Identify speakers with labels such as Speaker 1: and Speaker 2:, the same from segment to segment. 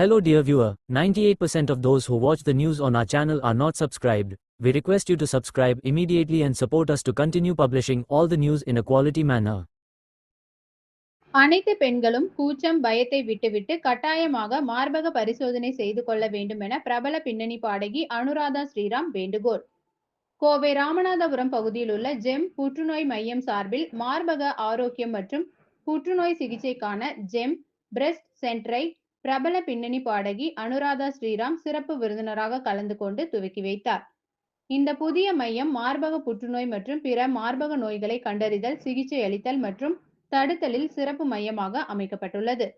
Speaker 1: Hello dear viewer, 98% of those who watch the news on our channel are not subscribed. We request you to subscribe immediately and support us to continue publishing all the news in a quality manner.
Speaker 2: அனைத்து பெண்களும் கூச்சம் பயத்தை விட்டுவிட்டு கட்டாயமாக மார்பக பரிசோதனை செய்து கொள்ள வேண்டும் என பிரபல பின்னணி பாடகி அனுராதா ஸ்ரீராம் வேண்டுகோள். கோவை ராமநாதபுரம் பகுதியில் உள்ள ஜெம் புற்றுநோய் மையம் சார்பில் மார்பக ஆரோக்கியம் மற்றும் புற்றுநோய் சிகிச்சைக்கான ஜெம் பிரெஸ்ட் சென்டரை பிரபல பின்னணி பாடகி அனுராதா ஸ்ரீராம் சிறப்பு விருந்தினராக கலந்து கொண்டு துவக்கி வைத்தார். இந்த புதிய மையம் மார்பக புற்றுநோய் மற்றும் பிற மார்பக நோய்களை கண்டறிதல், சிகிச்சை அளித்தல் மற்றும் தடுத்தலில் சிறப்பு மையமாக அமைக்கப்பட்டுள்ளது.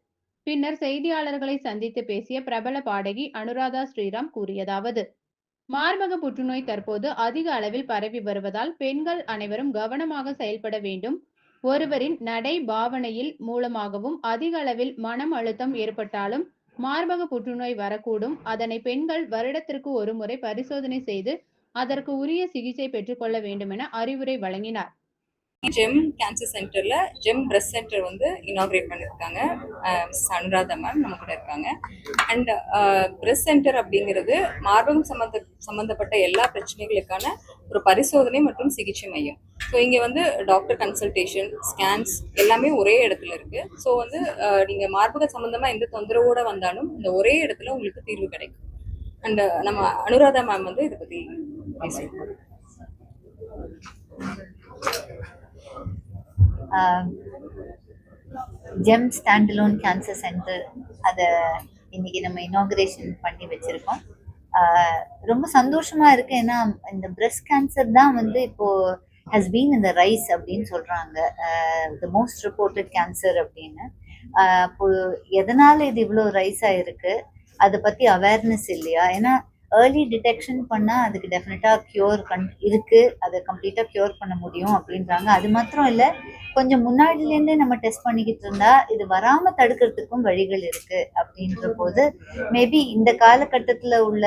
Speaker 2: பின்னர் செய்தியாளர்களை சந்தித்து பேசிய பிரபல பாடகி அனுராதா ஸ்ரீராம் கூறியதாவது: மார்பக புற்றுநோய் தற்போது அதிக அளவில் பரவி வருவதால் பெண்கள் அனைவரும் கவனமாக செயல்பட வேண்டும். ஒருவரின் நடை பாவனையில் மூலமாகவும் அதிக அளவில் மனம் அழுத்தம் ஏற்பட்டாலும் மார்பக புற்றுநோய் வரக்கூடும். அதனை பெண்கள் வருடத்திற்கு ஒரு முறை பரிசோதனை செய்து அதற்கு உரிய சிகிச்சை பெற்றுக்கொள்ள வேண்டும் என அறிவுரை வழங்கினார்.
Speaker 3: ஜெம் கேன்சர் சென்டர்ல ஜெம் பிரெஸ்ட் சென்டர் வந்து இனாகிரேட் பண்ணியிருக்காங்க. அனுராதா மேம் நம்ம கூட இருக்காங்க. அண்ட் பிரெஸ்ட் சென்டர் அப்படிங்கிறது மார்பகம் சம்பந்தப்பட்ட எல்லா பிரச்சனைகளுக்கான ஒரு பரிசோதனை மற்றும் சிகிச்சை மையம். ஸோ இங்கே வந்து டாக்டர் கன்சல்டேஷன், ஸ்கேன்ஸ் எல்லாமே ஒரே இடத்துல இருக்கு. ஸோ வந்து நீங்கள் மார்பக சம்பந்தமா எந்த தொந்தரவோட வந்தாலும் இந்த ஒரே இடத்துல உங்களுக்கு தீர்வு கிடைக்கும். அண்ட் நம்ம அனுராதா மேம் வந்து இதை பற்றி பேசுவோம்.
Speaker 4: ஜெம் ஸ்டாண்டலோன் கேன்சர் சென்டர் அதை இன்னைக்கு நம்ம இனாகுரேஷன் பண்ணி வச்சிருக்கோம். ரொம்ப சந்தோஷமா இருக்கு. ஏன்னா இந்த பிரெஸ்ட் கேன்சர் தான் வந்து இப்போ ஹஸ் பீன் இந்த ரைஸ் அப்படின்னு சொல்றாங்க, த மோஸ்ட் ரிப்போர்ட்டட் கேன்சர் அப்படின்னு. இப்போ எதனால இது இவ்வளோ ரைஸ் ஆயிருக்கு, அதை பத்தி அவேர்னஸ் இல்லையா? ஏன்னா ஏர்லி டிடெக்ஷன் பண்ணால் அதுக்கு டெஃபினட்டாக க்யூர் இருக்குது, அதை கம்ப்ளீட்டாக க்யூர் பண்ண முடியும் அப்படின்றாங்க. அது மாத்திரம் இல்லை, கொஞ்சம் முன்னாடிலேருந்தே நம்ம டெஸ்ட் பண்ணிக்கிட்டு இருந்தா இது வராமல் தடுக்கிறதுக்கும் வழிகள் இருக்குது அப்படின்ற போது மேபி இந்த காலகட்டத்தில் உள்ள